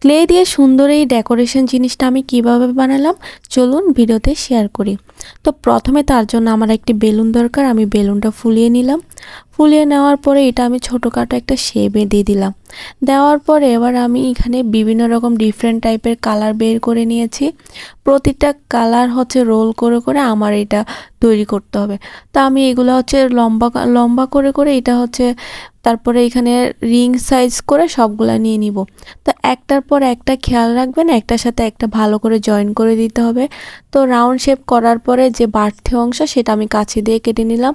Clay দিয়ে সুন্দর এই ডেকোরেশন জিনিসটা আমি কিভাবে বানালাম চলুন ভিডিওতে শেয়ার করি। তো প্রথমে তার জন্য আমার একটি বেলুন দরকার। আমি বেলুনটা ফুলিয়ে নিলাম। ফুলিয়ে নেওয়ার পরে এটা আমি ছোটোখাটো একটা শেপে দিয়ে দিলাম। দেওয়ার পরে এবার আমি এখানে বিভিন্ন রকম ডিফারেন্ট টাইপের কালার বের করে নিয়েছি। প্রতিটা কালার হচ্ছে রোল করে করে আমার এটা তৈরি করতে হবে। তা আমি এগুলো হচ্ছে লম্বা লম্বা করে করে এটা হচ্ছে তারপরে এখানে রিং সাইজ করে সবগুলা নিয়ে নিব। তো একটার পর একটা খেয়াল রাখবেন, একটার সাথে একটা ভালো করে জয়েন করে দিতে হবে। তো রাউন্ড শেপ করার পরে যে বাড়তি অংশ সেটা আমি কাঁচি দিয়ে কেটে নিলাম।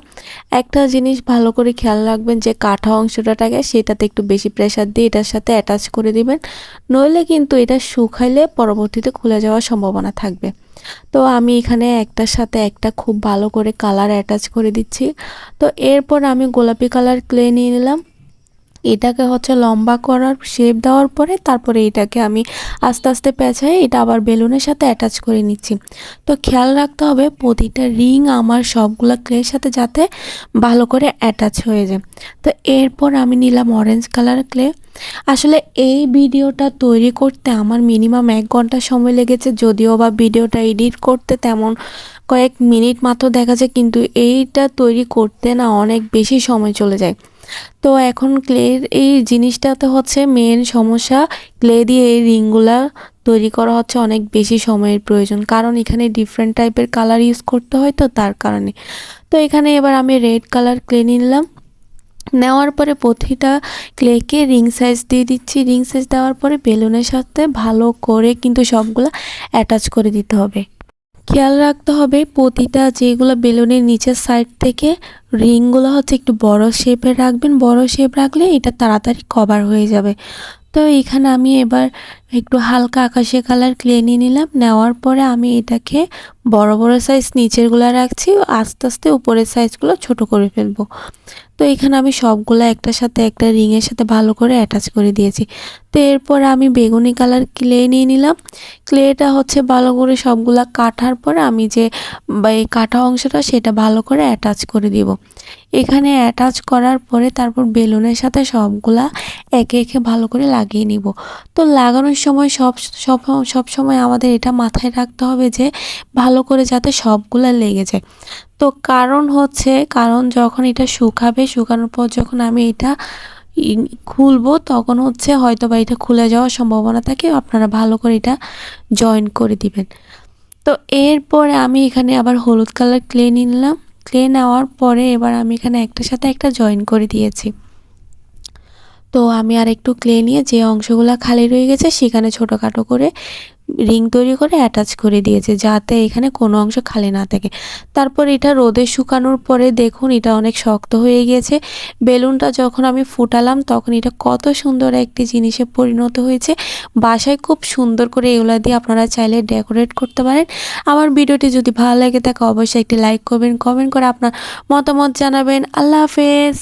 একটা জিনিস ভালো করে খেয়াল রাখবেন যে কাটা অংশটা থাকে সেটাতে একটু বেশি প্রেসার দিয়ে এটার সাথে অ্যাটাচ করে দিবেন, নইলে কিন্তু এটা শুকাইলে পরবর্তীতে খুলে যাওয়ার সম্ভাবনা থাকবে। তো আমি এখানে একটার সাথে একটা খুব ভালো করে কালার অ্যাটাচ করে দিচ্ছি। তো এরপর আমি গোলাপি কালার ক্লে নিয়ে নিলাম। এটাকে হচ্ছে লম্বা করার শেপ দেওয়ার পরে তারপরে এটাকে আমি আস্তে আস্তে পেঁচাই এটা আবার বেলুনের সাথে অ্যাটাচ করে নিচ্ছি। তো খেয়াল রাখতে হবে প্রতিটা রিং আমার সবগুলো ক্লের সাথে যাতে ভালো করে অ্যাটাচ হয়ে যায়। তো এরপর আমি নিলাম অরেঞ্জ কালার ক্লে। আসলে এই ভিডিওটা তৈরি করতে আমার মিনিমাম 1 ঘন্টা সময় লেগেছে, যদিও বা ভিডিওটা এডিট করতে তেমন কয়েক মিনিট মাত্র দেখা যায়, কিন্তু এইটা তৈরি করতে না অনেক বেশি সময় চলে যায়। তো এখন ক্লের এই জিনিসটাতে হচ্ছে মেন সমস্যা, ক্লে দিয়ে এই রিংগুলা তৈরি করা হচ্ছে অনেক বেশি সময়ের প্রয়োজন, কারণ এখানে ডিফারেন্ট টাইপের কালার ইউজ করতে হয়, তো তার কারণে। তো এখানে এবার আমি রেড কালার ক্লে নিলাম। নেওয়ার পরে প্রতিটা ক্লেকে রিং সাইজ দিয়ে দিচ্ছি। রিং সাইজ দেওয়ার পরে বেলুনের সাথে ভালো করে কিন্তু সবগুলো অ্যাটাচ করে দিতে হবে। খেয়াল রাখতে হবে প্রতিটা যেগুলো বেলুনের নিচের সাইড থেকে রিংগুলো হচ্ছে একটু বড় শেপের রাখবেন। বড় শেপ রাখলে এটা তাড়াতাড়ি কভার হয়ে যাবে। তো এখানে আমি এবার একটু হালকা আকাশি কালার ক্লে নিয়ে নিলাম। নেওয়ার পরে আমি এটাকে বড় বড় সাইজ নিচেরগুলো রাখছি, আস্তে আস্তে উপরের সাইজগুলো ছোট করে ফেলবো। তো এখানে আমি সবগুলো একটার সাথে একটা রিংয়ের সাথে ভালো করে অ্যাটাচ করে দিয়েছি। তো এরপর আমি বেগুনি কালার ক্লে নিয়ে নিলাম। ক্লেটা হচ্ছে ভালো করে সবগুলা কাটার পরে আমি যে এই কাটা অংশটা সেটা ভালো করে অ্যাটাচ করে দিব। এখানে অ্যাটাচ করার পরে তারপর বেলুনের সাথে সবগুলা একে একে ভালো করে লাগিয়ে নিব। তো লাগানোর সময় সব সময় আমাদের এটা মাথায় রাখতে হবে যে ভালো করে যাতে সবগুলা লেগে যায়। তো কারণ যখন এটা শুকাবে, শুকানোর পর যখন আমি এটা খুলবো তখন হচ্ছে হয়তো বা এটা খুলে যাওয়ার সম্ভাবনা থাকে, আপনারা ভালো করে এটা জয়েন করে দিবেন। তো এরপরে আমি এখানে আবার হলুদ কালার ক্লে নিলাম। ক্লে নেওয়ার পরে এবার আমি এখানে একটার সাথে একটা জয়েন করে দিয়েছি। তো আমি আর একটু ক্লে নিয়ে যে অংশগুলো খালি রয়ে গেছে সেখানে ছোটোখাটো করে রিং তৈরি করে অ্যাটাচ করে দিয়েছে, যাতে এখানে কোনো অংশ খালি না থাকে। তারপর এটা রোদে শুকানোর পরে দেখুন এটা অনেক শক্ত হয়ে গিয়েছে। বেলুনটা যখন আমি ফুটালাম তখন এটা কত সুন্দর একটি জিনিসে পরিণত হয়েছে। বাসায় খুব সুন্দর করে এগুলা দিয়ে আপনারা চাইলে ডেকোরেট করতে পারেন। আমার ভিডিওটি যদি ভালো লাগে থাকে অবশ্যই একটি লাইক করবেন, কমেন্ট করে আপনার মতামত জানাবেন। আল্লাহ হাফেজ।